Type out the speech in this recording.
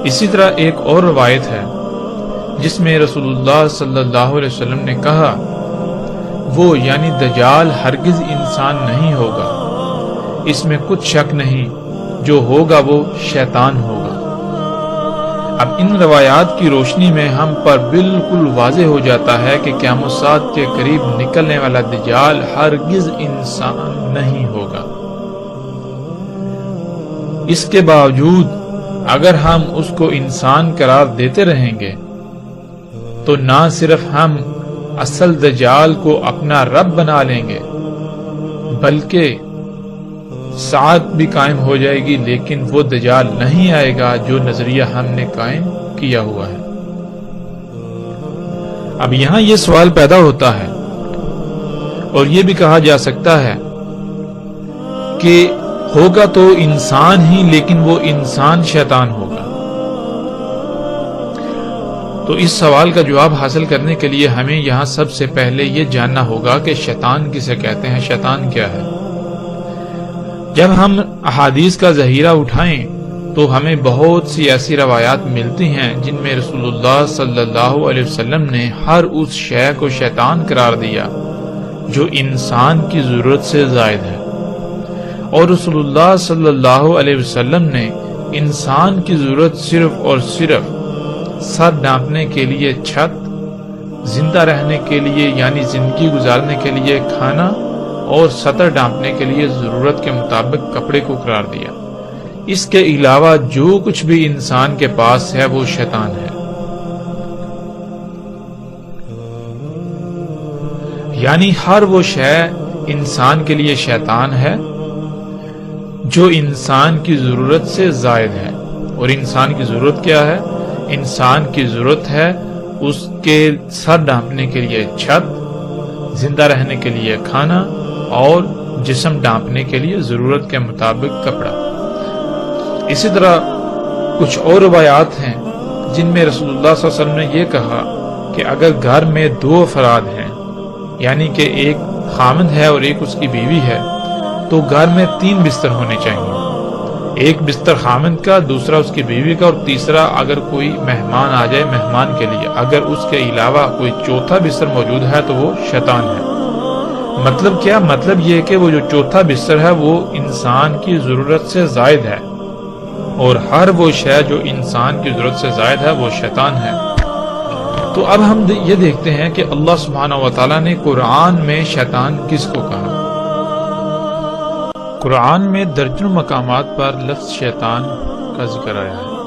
اسی طرح ایک اور روایت ہے جس میں رسول اللہ صلی اللہ علیہ وسلم نے کہا، وہ یعنی دجال ہرگز انسان نہیں ہوگا، اس میں کچھ شک نہیں، جو ہوگا وہ شیطان ہوگا۔ اب ان روایات کی روشنی میں ہم پر بالکل واضح ہو جاتا ہے کہ قیامت الساعۃ کے قریب نکلنے والا دجال ہرگز انسان نہیں ہوگا۔ اس کے باوجود اگر ہم اس کو انسان قرار دیتے رہیں گے تو نہ صرف ہم اصل دجال کو اپنا رب بنا لیں گے بلکہ ساعت بھی قائم ہو جائے گی، لیکن وہ دجال نہیں آئے گا جو نظریہ ہم نے قائم کیا ہوا ہے۔ اب یہاں یہ سوال پیدا ہوتا ہے اور یہ بھی کہا جا سکتا ہے کہ ہوگا تو انسان ہی، لیکن وہ انسان شیطان ہوگا۔ تو اس سوال کا جواب حاصل کرنے کے لیے ہمیں یہاں سب سے پہلے یہ جاننا ہوگا کہ شیطان کسے کہتے ہیں، شیطان کیا ہے۔ جب ہم احادیث کا ذخیرہ اٹھائیں تو ہمیں بہت سی ایسی روایات ملتی ہیں جن میں رسول اللہ صلی اللہ علیہ وسلم نے ہر اس شے کو شیطان قرار دیا جو انسان کی ضرورت سے زائد ہے، اور رسول اللہ صلی اللہ علیہ وسلم نے انسان کی ضرورت صرف اور صرف سر ڈھانپنے کے لیے چھت، زندہ رہنے کے لیے یعنی زندگی گزارنے کے لیے کھانا، اور سطر ڈھانپنے کے لیے ضرورت کے مطابق کپڑے کو قرار دیا۔ اس کے علاوہ جو کچھ بھی انسان کے پاس ہے وہ شیطان ہے۔ یعنی ہر وہ شے انسان کے لیے شیطان ہے جو انسان کی ضرورت سے زائد ہے۔ اور انسان کی ضرورت کیا ہے؟ انسان کی ضرورت ہے اس کے سر ڈھانپنے کے لیے چھت، زندہ رہنے کے لیے کھانا، اور جسم ڈھانپنے کے لیے ضرورت کے مطابق کپڑا۔ اسی طرح کچھ اور روایات ہیں جن میں رسول اللہ صلی اللہ علیہ وسلم نے یہ کہا کہ اگر گھر میں دو افراد ہیں، یعنی کہ ایک خاوند ہے اور ایک اس کی بیوی ہے، تو گھر میں 3 بستر ہونے چاہیے، ایک بستر خاوند کا، دوسرا اس کی بیوی کا، اور تیسرا اگر کوئی مہمان آ جائے مہمان کے لیے۔ اگر اس کے علاوہ کوئی چوتھا بستر موجود ہے تو وہ شیطان ہے۔ مطلب کیا؟ مطلب یہ کہ وہ جو چوتھا بستر ہے وہ انسان کی ضرورت سے زائد ہے، اور ہر وہ شے جو انسان کی ضرورت سے زائد ہے وہ شیطان ہے۔ تو اب ہم یہ دیکھتے ہیں کہ اللہ سبحانہ و تعالیٰ نے قرآن میں شیطان کس کو کہا۔ قرآن میں درجنوں مقامات پر لفظ شیطان کا ذکر آیا ہے۔